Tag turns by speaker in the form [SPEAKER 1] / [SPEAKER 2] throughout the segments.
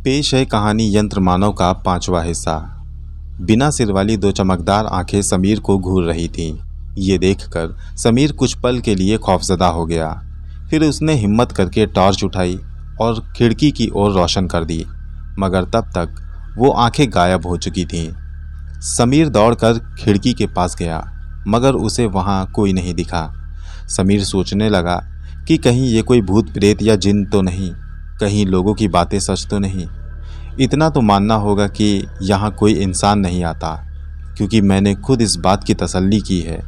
[SPEAKER 1] पेश है कहानी यंत्र मानव का 5वां हिस्सा। बिना सिर वाली दो चमकदार आंखें समीर को घूर रही थीं। ये देखकर समीर कुछ पल के लिए खौफजदा हो गया। फिर उसने हिम्मत करके टॉर्च उठाई और खिड़की की ओर रोशन कर दी, मगर तब तक वो आंखें गायब हो चुकी थीं। समीर दौड़कर खिड़की के पास गया, मगर उसे वहाँ कोई नहीं दिखा। समीर सोचने लगा कि कहीं ये कोई भूत प्रेत या जिन तो नहीं, कहीं लोगों की बातें सच तो नहीं। इतना तो मानना होगा कि यहाँ कोई इंसान नहीं आता, क्योंकि मैंने खुद इस बात की तसल्ली की है।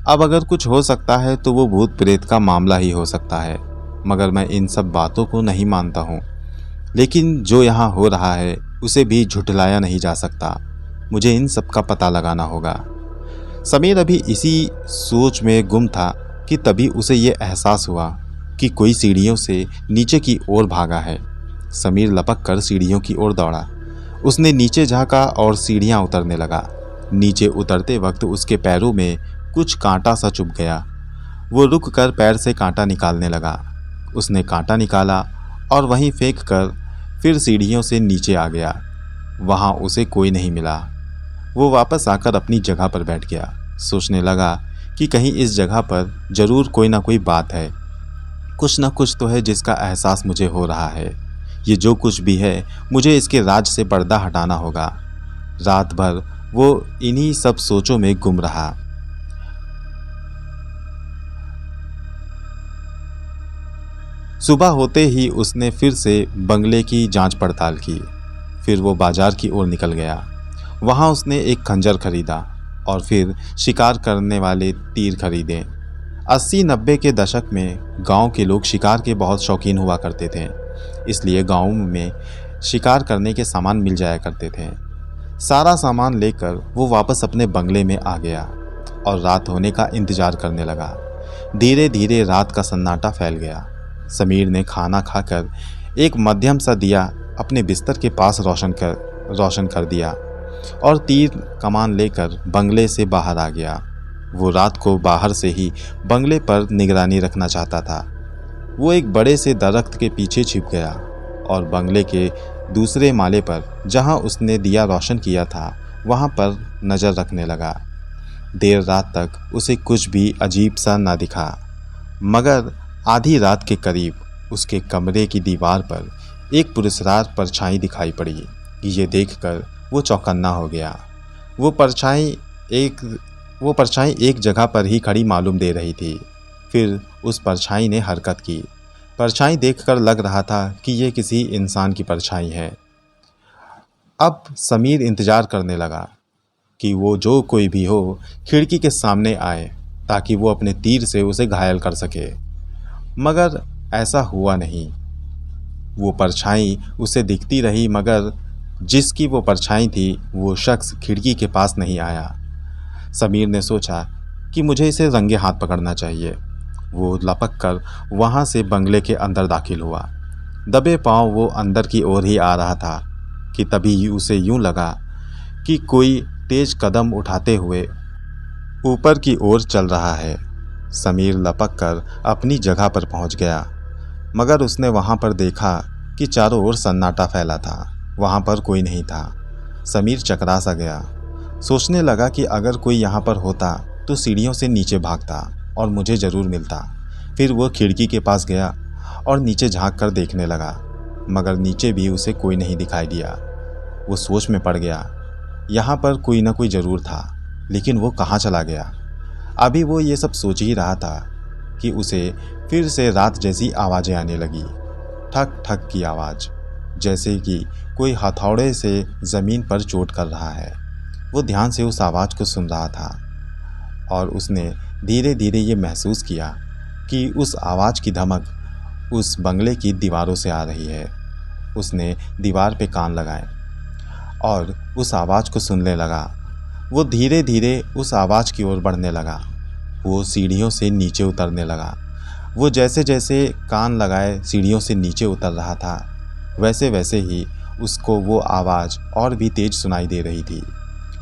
[SPEAKER 1] अब अगर कुछ हो सकता है तो वो भूत प्रेत का मामला ही हो सकता है, मगर मैं इन सब बातों को नहीं मानता हूँ। लेकिन जो यहाँ हो रहा है उसे भी झुठलाया नहीं जा सकता। मुझे इन सब का पता लगाना होगा। समीर अभी इसी सोच में गुम था कि तभी उसे ये एहसास हुआ कि कोई सीढ़ियों से नीचे की ओर भागा है। समीर लपक कर सीढ़ियों की ओर दौड़ा। उसने नीचे झांका और सीढ़ियां उतरने लगा। नीचे उतरते वक्त उसके पैरों में कुछ कांटा सा चुभ गया। वो रुक कर पैर से कांटा निकालने लगा। उसने कांटा निकाला और वहीं फेंक कर फिर सीढ़ियों से नीचे आ गया। वहाँ उसे कोई नहीं मिला। वो वापस आकर अपनी जगह पर बैठ गया। सोचने लगा कि कहीं इस जगह पर ज़रूर कोई ना कोई बात है। कुछ ना कुछ तो है जिसका एहसास मुझे हो रहा है। ये जो कुछ भी है, मुझे इसके राज से पर्दा हटाना होगा। रात भर वो इन्हीं सब सोचों में गुम रहा। सुबह होते ही उसने फिर से बंगले की जांच पड़ताल की। फिर वो बाजार की ओर निकल गया। वहाँ उसने एक खंजर खरीदा और फिर शिकार करने वाले तीर खरीदे। 80-90 के दशक में गांव के लोग शिकार के बहुत शौकीन हुआ करते थे, इसलिए गांव में शिकार करने के सामान मिल जाया करते थे। सारा सामान लेकर वो वापस अपने बंगले में आ गया और रात होने का इंतजार करने लगा। धीरे धीरे रात का सन्नाटा फैल गया। समीर ने खाना खाकर एक मध्यम सा दिया अपने बिस्तर के पास रोशन कर दिया और तीर कमान लेकर बंगले से बाहर आ गया। वो रात को बाहर से ही बंगले पर निगरानी रखना चाहता था। वो एक बड़े से दरख्त के पीछे छिप गया और बंगले के दूसरे माले पर, जहां उसने दिया रोशन किया था, वहां पर नज़र रखने लगा। देर रात तक उसे कुछ भी अजीब सा ना दिखा, मगर आधी रात के करीब उसके कमरे की दीवार पर एक पुरस्कार परछाई दिखाई पड़ी। ये देखकर वो चौकन्ना हो गया। वो परछाई एक जगह पर ही खड़ी मालूम दे रही थी। फिर उस परछाई ने हरकत की। परछाई देखकर लग रहा था कि ये किसी इंसान की परछाई है। अब समीर इंतज़ार करने लगा कि वो जो कोई भी हो खिड़की के सामने आए, ताकि वो अपने तीर से उसे घायल कर सके। मगर ऐसा हुआ नहीं। वो परछाई उसे दिखती रही, मगर जिसकी वो परछाई थी वो शख्स खिड़की के पास नहीं आया। समीर ने सोचा कि मुझे इसे रंगे हाथ पकड़ना चाहिए। वो लपक कर वहाँ से बंगले के अंदर दाखिल हुआ। दबे पांव वो अंदर की ओर ही आ रहा था कि तभी उसे यूं लगा कि कोई तेज कदम उठाते हुए ऊपर की ओर चल रहा है। समीर लपक कर अपनी जगह पर पहुँच गया, मगर उसने वहाँ पर देखा कि चारों ओर सन्नाटा फैला था। वहाँ पर कोई नहीं था। समीर चकरा सा गया। सोचने लगा कि अगर कोई यहाँ पर होता तो सीढ़ियों से नीचे भागता और मुझे ज़रूर मिलता। फिर वो खिड़की के पास गया और नीचे झांक कर देखने लगा, मगर नीचे भी उसे कोई नहीं दिखाई दिया। वो सोच में पड़ गया। यहाँ पर कोई ना कोई ज़रूर था, लेकिन वो कहाँ चला गया? अभी वो ये सब सोच ही रहा था कि उसे फिर से रात जैसी आवाज़ें आने लगी। ठक ठक की आवाज़, जैसे कि कोई हथौड़े से ज़मीन पर चोट कर रहा है। वो ध्यान से उस आवाज़ को सुन रहा था और उसने धीरे धीरे ये महसूस किया कि उस आवाज़ की धमक उस बंगले की दीवारों से आ रही है। उसने दीवार पे कान लगाए और उस आवाज़ को सुनने लगा। वो धीरे धीरे उस आवाज़ की ओर बढ़ने लगा। वो सीढ़ियों से नीचे उतरने लगा। वो जैसे जैसे कान लगाए सीढ़ियों से नीचे उतर रहा था, वैसे वैसे ही उसको वो आवाज़ और भी तेज सुनाई दे रही थी।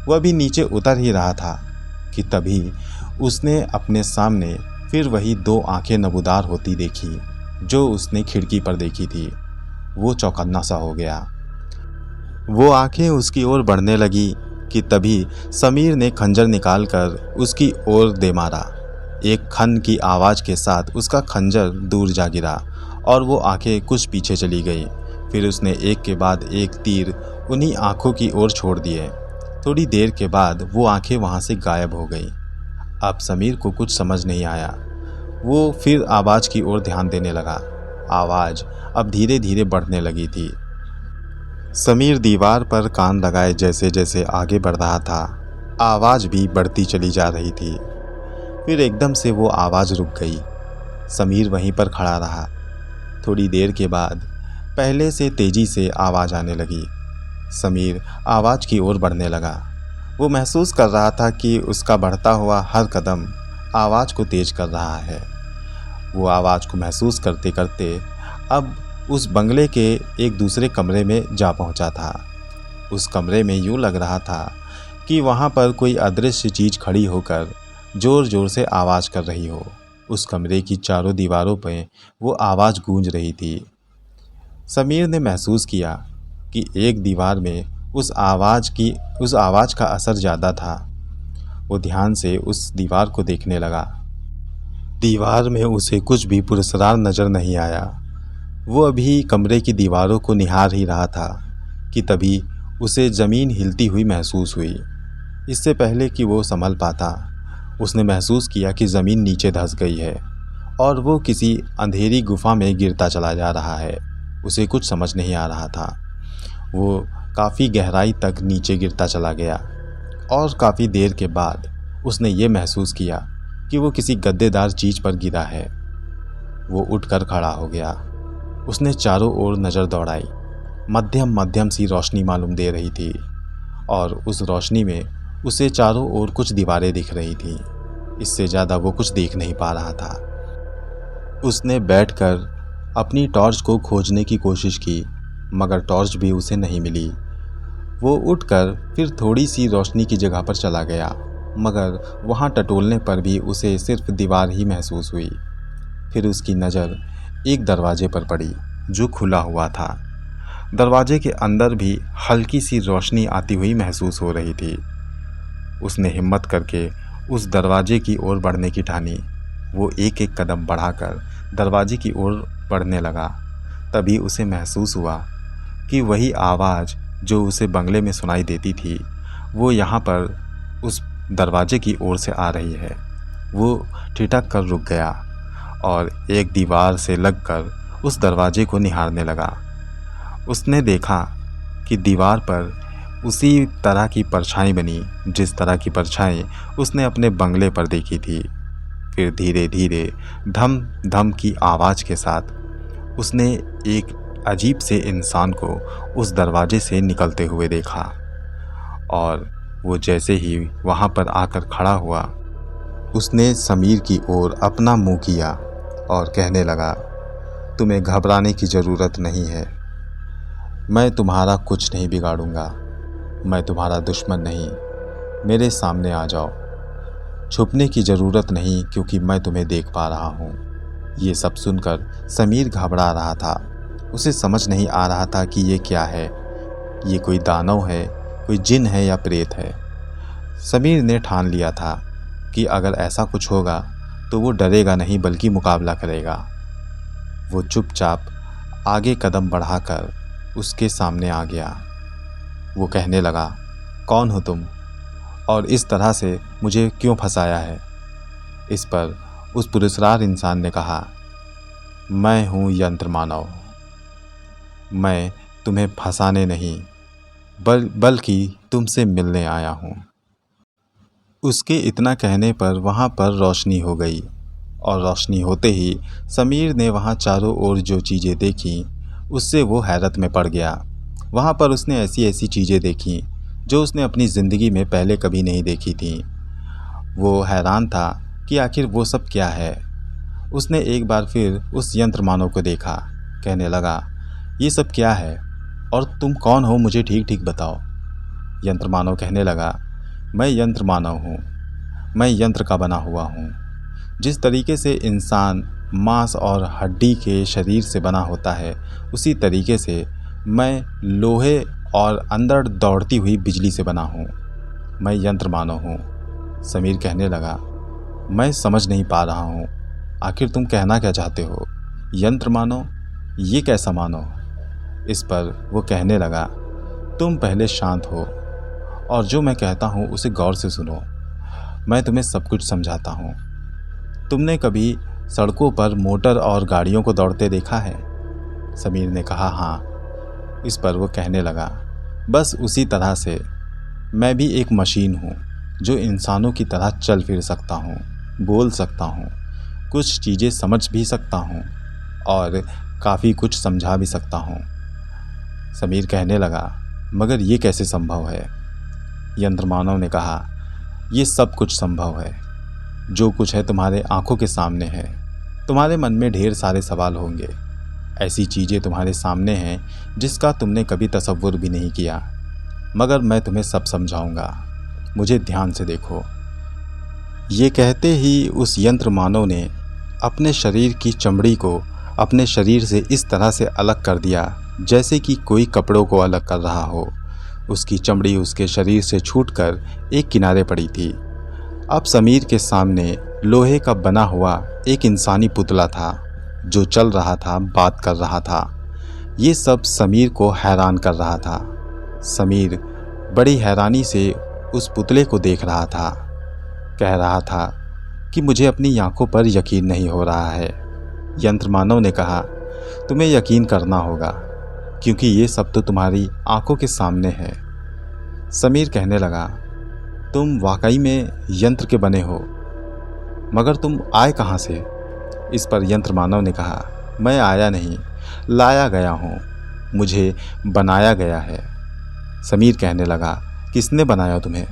[SPEAKER 1] वह भी नीचे उतर ही रहा था कि तभी उसने अपने सामने फिर वही दो आंखें नबूदार होती देखी जो उसने खिड़की पर देखी थी। वो चौकन्ना सा हो गया। वो आंखें उसकी ओर बढ़ने लगी कि तभी समीर ने खंजर निकालकर उसकी ओर दे मारा। एक खन की आवाज़ के साथ उसका खंजर दूर जा गिरा और वो आंखें कुछ पीछे चली गई। फिर उसने एक के बाद एक तीर उन्हीं आंखों की ओर छोड़ दिए। थोड़ी देर के बाद वो आंखें वहाँ से गायब हो गई। अब समीर को कुछ समझ नहीं आया। वो फिर आवाज़ की ओर ध्यान देने लगा। आवाज़ अब धीरे धीरे बढ़ने लगी थी। समीर दीवार पर कान लगाए जैसे जैसे आगे बढ़ रहा था, आवाज़ भी बढ़ती चली जा रही थी। फिर एकदम से वो आवाज़ रुक गई। समीर वहीं पर खड़ा रहा। थोड़ी देर के बाद पहले से तेज़ी से आवाज़ आने लगी। समीर आवाज़ की ओर बढ़ने लगा। वो महसूस कर रहा था कि उसका बढ़ता हुआ हर कदम आवाज़ को तेज कर रहा है। वो आवाज़ को महसूस करते करते अब उस बंगले के एक दूसरे कमरे में जा पहुंचा था। उस कमरे में यूं लग रहा था कि वहां पर कोई अदृश्य चीज़ खड़ी होकर ज़ोर ज़ोर से आवाज़ कर रही हो। उस कमरे की चारों दीवारों पर वो आवाज़ गूंज रही थी। समीर ने महसूस किया कि एक दीवार में उस आवाज़ का असर ज़्यादा था। वो ध्यान से उस दीवार को देखने लगा। दीवार में उसे कुछ भी पुरस्कार नज़र नहीं आया। वो अभी कमरे की दीवारों को निहार ही रहा था कि तभी उसे ज़मीन हिलती हुई महसूस हुई। इससे पहले कि वो संभल पाता, उसने महसूस किया कि ज़मीन नीचे धंस गई है और वो किसी अंधेरी गुफा में गिरता चला जा रहा है। उसे कुछ समझ नहीं आ रहा था। वो काफ़ी गहराई तक नीचे गिरता चला गया और काफ़ी देर के बाद उसने ये महसूस किया कि वो किसी गद्देदार चीज़ पर गिरा है। वो उठकर खड़ा हो गया। उसने चारों ओर नज़र दौड़ाई। मध्यम मध्यम सी रोशनी मालूम दे रही थी और उस रोशनी में उसे चारों ओर कुछ दीवारें दिख रही थीं। इससे ज़्यादा वो कुछ देख नहीं पा रहा था। उसने बैठकर अपनी टॉर्च को खोजने की कोशिश की, मगर टॉर्च भी उसे नहीं मिली। वो उठकर फिर थोड़ी सी रोशनी की जगह पर चला गया, मगर वहाँ टटोलने पर भी उसे सिर्फ दीवार ही महसूस हुई। फिर उसकी नज़र एक दरवाजे पर पड़ी जो खुला हुआ था। दरवाजे के अंदर भी हल्की सी रोशनी आती हुई महसूस हो रही थी। उसने हिम्मत करके उस दरवाजे की ओर बढ़ने की ठानी। वो एक एक कदम बढ़ाकर दरवाजे की ओर बढ़ने लगा। तभी उसे महसूस हुआ कि वही आवाज़ जो उसे बंगले में सुनाई देती थी, वो यहाँ पर उस दरवाजे की ओर से आ रही है। वो ठिठक कर रुक गया और एक दीवार से लगकर उस दरवाजे को निहारने लगा। उसने देखा कि दीवार पर उसी तरह की परछाई बनी जिस तरह की परछाई उसने अपने बंगले पर देखी थी। फिर धीरे धीरे धम धम की आवाज़ के साथ उसने एक अजीब से इंसान को उस दरवाजे से निकलते हुए देखा और वो जैसे ही वहाँ पर आकर खड़ा हुआ, उसने समीर की ओर अपना मुंह किया और कहने लगा, तुम्हें घबराने की ज़रूरत नहीं है। मैं तुम्हारा कुछ नहीं बिगाड़ूंगा। मैं तुम्हारा दुश्मन नहीं। मेरे सामने आ जाओ। छुपने की ज़रूरत नहीं क्योंकि मैं तुम्हें देख पा रहा हूँ। ये सब सुनकर समीर घबरा रहा था। उसे समझ नहीं आ रहा था कि ये क्या है। ये कोई दानव है, कोई जिन है या प्रेत है। समीर ने ठान लिया था कि अगर ऐसा कुछ होगा तो वो डरेगा नहीं बल्कि मुकाबला करेगा। वो चुपचाप आगे कदम बढ़ाकर उसके सामने आ गया। वो कहने लगा, कौन हो तुम और इस तरह से मुझे क्यों फंसाया है? इस पर उस पुरस्कार इंसान ने कहा, मैं हूँ यंत्र मानव। मैं तुम्हें फंसाने नहीं बल्कि तुमसे मिलने आया हूँ। उसके इतना कहने पर वहाँ पर रोशनी हो गई और रोशनी होते ही समीर ने वहाँ चारों ओर जो चीज़ें देखीं उससे वो हैरत में पड़ गया। वहाँ पर उसने ऐसी ऐसी चीज़ें देखीं जो उसने अपनी ज़िंदगी में पहले कभी नहीं देखी थीं। वो हैरान था कि आखिर वो सब क्या है। उसने एक बार फिर उस यंत्र मानव को देखा। कहने लगा, ये सब क्या है और तुम कौन हो, मुझे ठीक ठीक बताओ। यंत्र मानव कहने लगा, मैं यंत्र मानव हूँ। मैं यंत्र का बना हुआ हूँ। जिस तरीके से इंसान मांस और हड्डी के शरीर से बना होता है, उसी तरीके से मैं लोहे और अंदर दौड़ती हुई बिजली से बना हूँ। मैं यंत्र मानव हूँ। समीर कहने लगा, मैं समझ नहीं पा रहा हूँ, आखिर तुम कहना क्या चाहते हो? यंत्र मानव? ये कैसा मानव? इस पर वो कहने लगा, तुम पहले शांत हो और जो मैं कहता हूँ उसे गौर से सुनो। मैं तुम्हें सब कुछ समझाता हूँ। तुमने कभी सड़कों पर मोटर और गाड़ियों को दौड़ते देखा है? समीर ने कहा, हाँ। इस पर वो कहने लगा, बस उसी तरह से मैं भी एक मशीन हूँ जो इंसानों की तरह चल फिर सकता हूँ, बोल सकता हूँ, कुछ चीज़ें समझ भी सकता हूँ और काफ़ी कुछ समझा भी सकता हूँ। समीर कहने लगा, मगर ये कैसे संभव है? यंत्र मानव ने कहा, ये सब कुछ संभव है। जो कुछ है तुम्हारे आंखों के सामने है। तुम्हारे मन में ढेर सारे सवाल होंगे। ऐसी चीज़ें तुम्हारे सामने हैं जिसका तुमने कभी तसव्वुर भी नहीं किया, मगर मैं तुम्हें सब समझाऊंगा। मुझे ध्यान से देखो। ये कहते ही उस यंत्र मानव ने अपने शरीर की चमड़ी को अपने शरीर से इस तरह से अलग कर दिया जैसे कि कोई कपड़ों को अलग कर रहा हो। उसकी चमड़ी उसके शरीर से छूटकर एक किनारे पड़ी थी। अब समीर के सामने लोहे का बना हुआ एक इंसानी पुतला था जो चल रहा था, बात कर रहा था। ये सब समीर को हैरान कर रहा था। समीर बड़ी हैरानी से उस पुतले को देख रहा था। कह रहा था कि मुझे अपनी आंखों पर यकीन नहीं हो रहा है। यंत्र मानव ने कहा, तुम्हें यकीन करना होगा क्योंकि ये सब तो तुम्हारी आंखों के सामने है। समीर कहने लगा, तुम वाकई में यंत्र के बने हो, मगर तुम आए कहाँ से? इस पर यंत्र मानव ने कहा, मैं आया नहीं, लाया गया हूँ। मुझे बनाया गया है। समीर कहने लगा, किसने बनाया तुम्हें?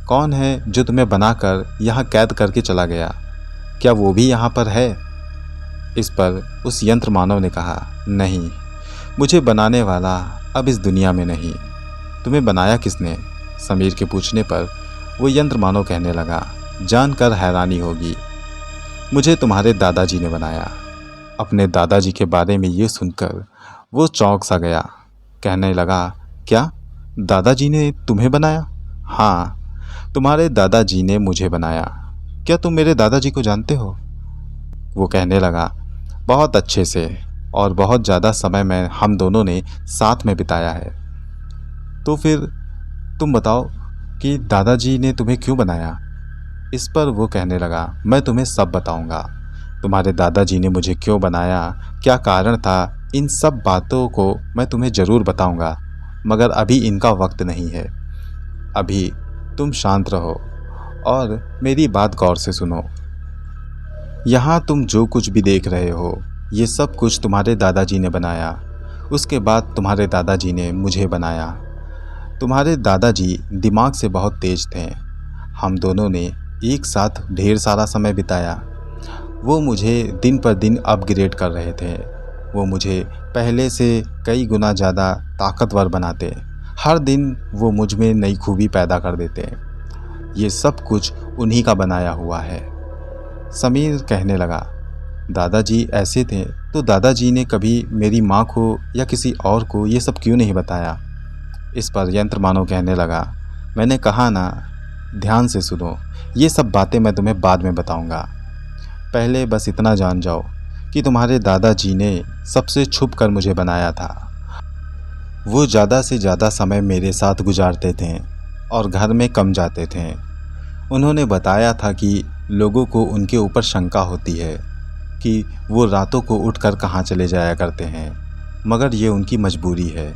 [SPEAKER 1] कौन है जो तुम्हें बनाकर यहाँ कैद करके चला गया? क्या वो भी यहाँ पर है? इस पर उस यंत्र मानव ने कहा, नहीं, मुझे बनाने वाला अब इस दुनिया में नहीं। तुम्हें बनाया किसने? समीर के पूछने पर वो यंत्र मानव कहने लगा, जानकर हैरानी होगी, मुझे तुम्हारे दादाजी ने बनाया। अपने दादाजी के बारे में ये सुनकर वो चौंक सा गया। कहने लगा, क्या दादाजी ने तुम्हें बनाया? हाँ, तुम्हारे दादाजी ने मुझे बनाया। क्या तुम मेरे दादाजी को जानते हो? वो कहने लगा, बहुत अच्छे से, और बहुत ज़्यादा समय में हम दोनों ने साथ में बिताया है। तो फिर तुम बताओ कि दादाजी ने तुम्हें क्यों बनाया? इस पर वो कहने लगा, मैं तुम्हें सब बताऊंगा। तुम्हारे दादाजी ने मुझे क्यों बनाया, क्या कारण था, इन सब बातों को मैं तुम्हें ज़रूर बताऊंगा, मगर अभी इनका वक्त नहीं है। अभी तुम शांत रहो और मेरी बात गौर से सुनो। यहाँ तुम जो कुछ भी देख रहे हो, ये सब कुछ तुम्हारे दादाजी ने बनाया। उसके बाद तुम्हारे दादाजी ने मुझे बनाया। तुम्हारे दादाजी दिमाग से बहुत तेज थे। हम दोनों ने एक साथ ढेर सारा समय बिताया। वो मुझे दिन पर दिन अपग्रेड कर रहे थे। वो मुझे पहले से कई गुना ज़्यादा ताकतवर बनाते। हर दिन वो मुझ में नई खूबी पैदा कर देते। ये सब कुछ उन्हीं का बनाया हुआ है। समीर कहने लगा, दादाजी ऐसे थे तो दादाजी ने कभी मेरी माँ को या किसी और को ये सब क्यों नहीं बताया? इस पर यंत्र मानव कहने लगा, मैंने कहा ना, ध्यान से सुनो, ये सब बातें मैं तुम्हें बाद में बताऊंगा। पहले बस इतना जान जाओ कि तुम्हारे दादाजी ने सबसे छुप कर मुझे बनाया था। वो ज़्यादा से ज़्यादा समय मेरे साथ गुजारते थे और घर में कम जाते थे। उन्होंने बताया था कि लोगों को उनके ऊपर शंका होती है कि वो रातों को उठकर कहाँ चले जाया करते हैं, मगर ये उनकी मजबूरी है।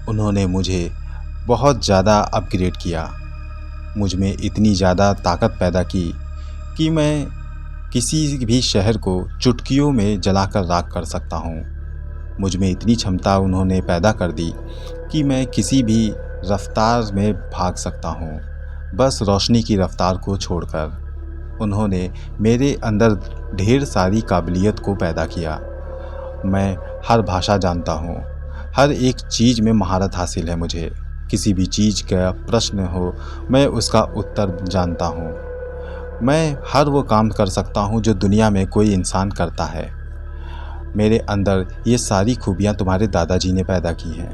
[SPEAKER 1] उन्होंने मुझे बहुत ज़्यादा अपग्रेड किया। मुझ में इतनी ज़्यादा ताकत पैदा की कि मैं किसी भी शहर को चुटकियों में जलाकर राख कर सकता हूँ। मुझ में इतनी क्षमता उन्होंने पैदा कर दी कि मैं किसी भी रफ्तार में भाग सकता हूँ, बस रोशनी की रफ्तार को छोड़कर। उन्होंने मेरे अंदर ढेर सारी काबिलियत को पैदा किया। मैं हर भाषा जानता हूँ, हर एक चीज़ में महारत हासिल है मुझे। किसी भी चीज़ का प्रश्न हो, मैं उसका उत्तर जानता हूँ। मैं हर वो काम कर सकता हूँ जो दुनिया में कोई इंसान करता है। मेरे अंदर ये सारी खूबियाँ तुम्हारे दादाजी ने पैदा की हैं।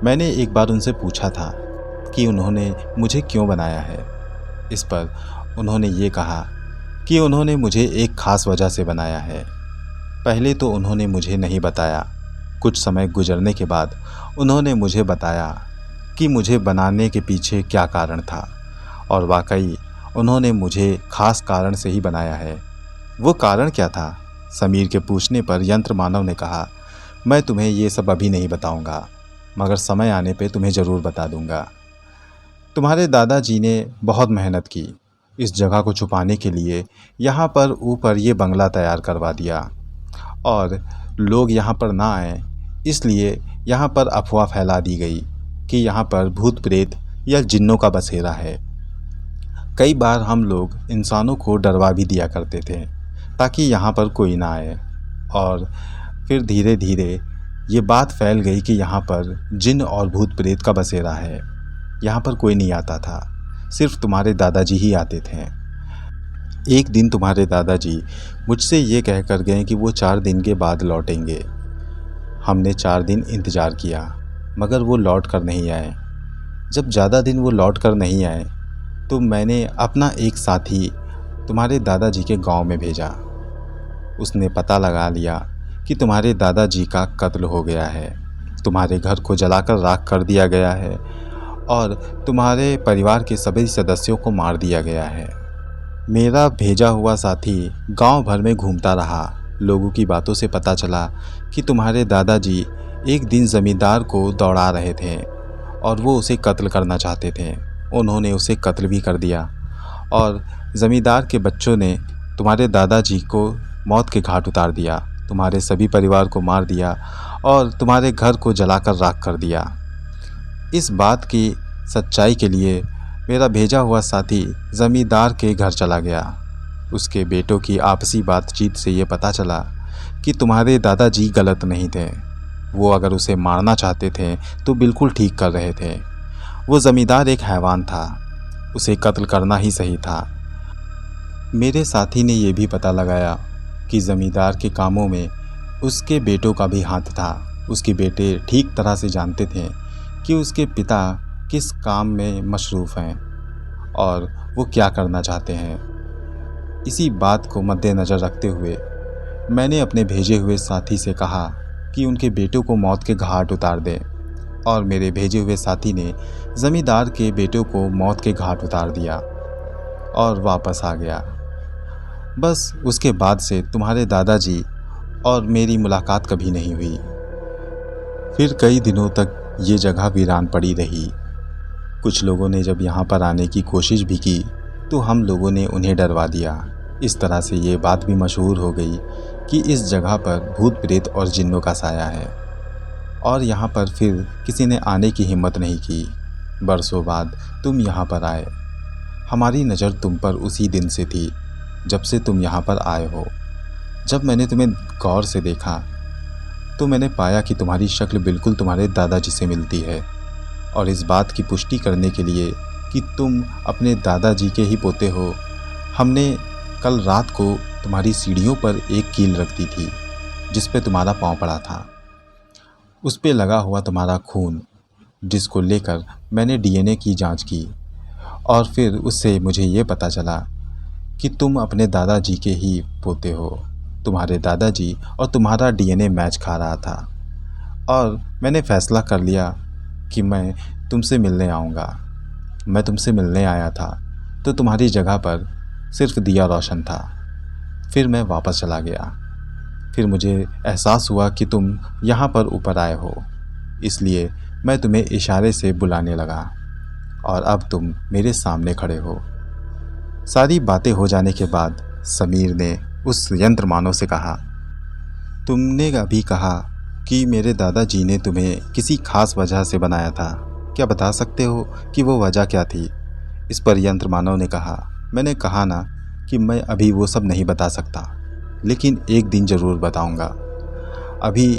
[SPEAKER 1] मैंने एक बार उनसे पूछा था कि उन्होंने मुझे क्यों बनाया है। इस पर उन्होंने ये कहा कि उन्होंने मुझे एक ख़ास वजह से बनाया है। पहले तो उन्होंने मुझे नहीं बताया। कुछ समय गुजरने के बाद उन्होंने मुझे बताया कि मुझे बनाने के पीछे क्या कारण था, और वाकई उन्होंने मुझे ख़ास कारण से ही बनाया है। वो कारण क्या था? समीर के पूछने पर यंत्र मानव ने कहा, मैं तुम्हें ये सब अभी नहीं बताऊंगा, मगर समय आने पे तुम्हें ज़रूर बता दूंगा। तुम्हारे दादाजी ने बहुत मेहनत की इस जगह को छुपाने के लिए। यहाँ पर ऊपर ये बंगला तैयार करवा दिया और लोग यहाँ पर ना आए, इसलिए यहाँ पर अफवाह फैला दी गई कि यहाँ पर भूत प्रेत या जिन्नों का बसेरा है। कई बार हम लोग इंसानों को डरवा भी दिया करते थे ताकि यहाँ पर कोई ना आए, और फिर धीरे धीरे ये बात फैल गई कि यहाँ पर जिन्न और भूत प्रेत का बसेरा है। यहाँ पर कोई नहीं आता था, सिर्फ तुम्हारे दादाजी ही आते थे। एक दिन तुम्हारे दादाजी मुझसे ये कह कर गए कि वो 4 दिन के बाद लौटेंगे। हमने 4 दिन इंतज़ार किया, मगर वो लौट कर नहीं आए। जब ज़्यादा दिन वो लौट कर नहीं आए तो मैंने अपना एक साथी तुम्हारे दादाजी के गांव में भेजा। उसने पता लगा लिया कि तुम्हारे दादाजी का कत्ल हो गया है, तुम्हारे घर को जलाकर राख कर दिया गया है और तुम्हारे परिवार के सभी सदस्यों को मार दिया गया है। मेरा भेजा हुआ साथी गांव भर में घूमता रहा। लोगों की बातों से पता चला कि तुम्हारे दादाजी एक दिन ज़मींदार को दौड़ा रहे थे और वो उसे कत्ल करना चाहते थे। उन्होंने उसे कत्ल भी कर दिया और ज़मींदार के बच्चों ने तुम्हारे दादाजी को मौत के घाट उतार दिया, तुम्हारे सभी परिवार को मार दिया और तुम्हारे घर को जलाकर राख कर दिया। इस बात की सच्चाई के लिए मेरा भेजा हुआ साथी ज़मींदार के घर चला गया। उसके बेटों की आपसी बातचीत से ये पता चला कि तुम्हारे दादाजी गलत नहीं थे। वो अगर उसे मारना चाहते थे तो बिल्कुल ठीक कर रहे थे। वो ज़मींदार एक हैवान था, उसे कत्ल करना ही सही था। मेरे साथी ने यह भी पता लगाया कि ज़मींदार के कामों में उसके बेटों का भी हाथ था। उसके बेटे ठीक तरह से जानते थे कि उसके पिता किस काम में मशरूफ़ हैं और वो क्या करना चाहते हैं। इसी बात को मद्देनज़र रखते हुए मैंने अपने भेजे हुए साथी से कहा कि उनके बेटों को मौत के घाट उतार दें, और मेरे भेजे हुए साथी ने ज़मींदार के बेटों को मौत के घाट उतार दिया और वापस आ गया। बस उसके बाद से तुम्हारे दादाजी और मेरी मुलाकात कभी नहीं हुई। फिर कई दिनों तक ये जगह वीरान पड़ी रही। कुछ लोगों ने जब यहाँ पर आने की कोशिश भी की तो हम लोगों ने उन्हें डरवा दिया। इस तरह से ये बात भी मशहूर हो गई कि इस जगह पर भूत प्रेत और जिन्नों का साया है, और यहाँ पर फिर किसी ने आने की हिम्मत नहीं की। बरसों बाद तुम यहाँ पर आए। हमारी नज़र तुम पर उसी दिन से थी जब से तुम यहाँ पर आए हो। जब मैंने तुम्हें गौर से देखा तो मैंने पाया कि तुम्हारी शक्ल बिल्कुल तुम्हारे दादाजी से मिलती है, और इस बात की पुष्टि करने के लिए कि तुम अपने दादाजी के ही पोते हो, हमने कल रात को तुम्हारी सीढ़ियों पर एक कील रख दी थी जिस पे तुम्हारा पाँव पड़ा था। उस पे लगा हुआ तुम्हारा खून, जिसको लेकर मैंने डीएनए की जांच की, और फिर उससे मुझे ये पता चला कि तुम अपने दादाजी के ही पोते हो। तुम्हारे दादाजी और तुम्हारा डीएनए मैच खा रहा था, और मैंने फ़ैसला कर लिया कि मैं तुमसे मिलने आऊँगा। मैं तुमसे मिलने आया था तो तुम्हारी जगह पर सिर्फ दिया रोशन था। फिर मैं वापस चला गया। फिर मुझे एहसास हुआ कि तुम यहाँ पर ऊपर आए हो, इसलिए मैं तुम्हें इशारे से बुलाने लगा, और अब तुम मेरे सामने खड़े हो। सारी बातें हो जाने के बाद समीर ने उस यंत्र मानव से कहा, तुमने अभी कहा कि मेरे दादाजी ने तुम्हें किसी खास वजह से बनाया था, क्या बता सकते हो कि वो वजह क्या थी? इस पर यंत्र मानव ने कहा, मैंने कहा ना कि मैं अभी वो सब नहीं बता सकता, लेकिन एक दिन ज़रूर बताऊंगा। अभी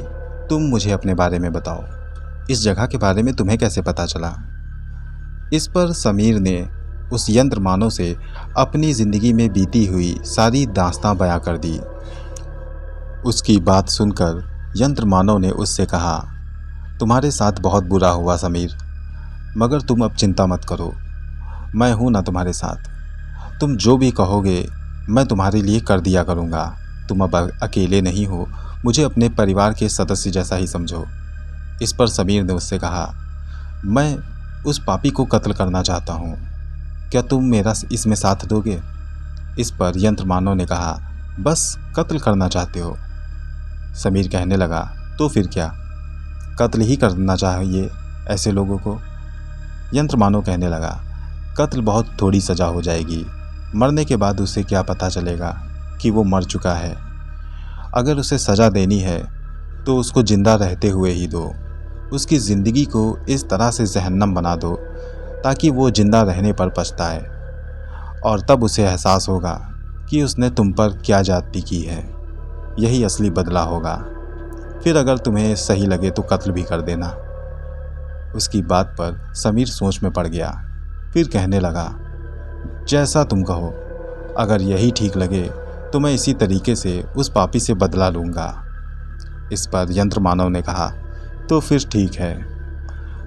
[SPEAKER 1] तुम मुझे अपने बारे में बताओ, इस जगह के बारे में तुम्हें कैसे पता चला? इस पर समीर ने उस यंत्र मानव से अपनी ज़िंदगी में बीती हुई सारी दास्तां बयां कर दी। उसकी बात सुनकर यंत्र मानव ने उससे कहा, तुम्हारे साथ बहुत बुरा हुआ समीर, मगर तुम अब चिंता मत करो, मैं हूँ ना तुम्हारे साथ। तुम जो भी कहोगे मैं तुम्हारे लिए कर दिया करूँगा। तुम अब अकेले नहीं हो, मुझे अपने परिवार के सदस्य जैसा ही समझो। इस पर समीर ने उससे कहा, मैं उस पापी को कत्ल करना चाहता हूँ, क्या तुम मेरा इसमें साथ दोगे? इस पर यंत्र मानव ने कहा, बस कत्ल करना चाहते हो? समीर कहने लगा, तो फिर क्या, कत्ल ही करना चाहिए ऐसे लोगों को। यंत्र मानव कहने लगा, कत्ल बहुत थोड़ी सज़ा हो जाएगी, मरने के बाद उसे क्या पता चलेगा कि वो मर चुका है। अगर उसे सज़ा देनी है तो उसको ज़िंदा रहते हुए ही दो। उसकी ज़िंदगी को इस तरह से जहन्नम बना दो ताकि वो ज़िंदा रहने पर पछताए, और तब उसे एहसास होगा कि उसने तुम पर क्या ज़्यादती की है। यही असली बदला होगा। फिर अगर तुम्हें सही लगे तो कत्ल भी कर देना। उसकी बात पर समीर सोच में पड़ गया। फिर कहने लगा, जैसा तुम कहो, अगर यही ठीक लगे तो मैं इसी तरीके से उस पापी से बदला लूँगा। इस पर यंत्र मानव ने कहा, तो फिर ठीक है,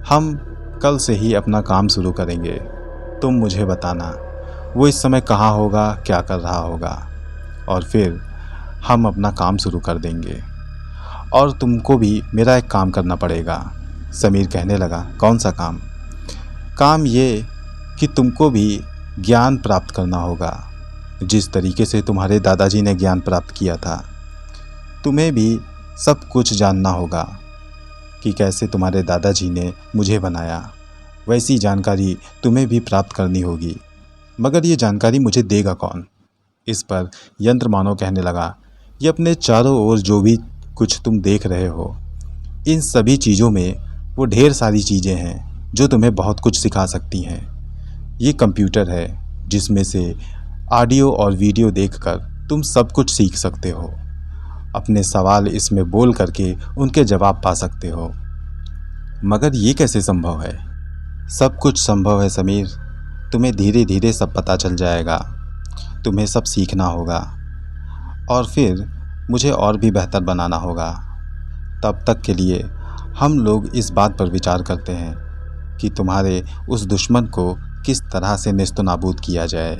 [SPEAKER 1] हम कल से ही अपना काम शुरू करेंगे। तुम मुझे बताना वो इस समय कहाँ होगा, क्या कर रहा होगा, और फिर हम अपना काम शुरू कर देंगे। और तुमको भी मेरा एक काम करना पड़ेगा। समीर कहने लगा, कौन सा काम? काम ये कि तुमको भी ज्ञान प्राप्त करना होगा, जिस तरीके से तुम्हारे दादाजी ने ज्ञान प्राप्त किया था। तुम्हें भी सब कुछ जानना होगा कि कैसे तुम्हारे दादाजी ने मुझे बनाया। वैसी जानकारी तुम्हें भी प्राप्त करनी होगी, मगर ये जानकारी मुझे देगा कौन? इस पर यंत्र मानव कहने लगा, ये अपने चारों ओर जो भी कुछ तुम देख रहे हो, इन सभी चीज़ों में वो ढेर सारी चीज़ें हैं जो तुम्हें बहुत कुछ सिखा सकती हैं। ये कंप्यूटर है जिसमें से ऑडियो और वीडियो देखकर तुम सब कुछ सीख सकते हो। अपने सवाल इसमें बोल करके उनके जवाब पा सकते हो। मगर ये कैसे संभव है? सब कुछ संभव है समीर। तुम्हें धीरे धीरे सब पता चल जाएगा। तुम्हें सब सीखना होगा और फिर मुझे और भी बेहतर बनाना होगा। तब तक के लिए हम लोग इस बात पर विचार करते हैं कि तुम्हारे उस दुश्मन को किस तरह से नेस्तनाबूद किया जाए।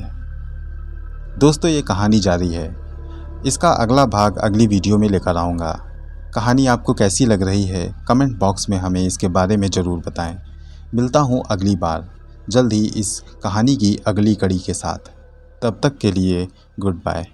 [SPEAKER 1] दोस्तों, ये कहानी जारी है। इसका अगला भाग अगली वीडियो में लेकर आऊँगा। कहानी आपको कैसी लग रही है कमेंट बॉक्स में हमें इसके बारे में ज़रूर बताएं। मिलता हूँ अगली बार जल्द ही इस कहानी की अगली कड़ी के साथ। तब तक के लिए गुड बाय।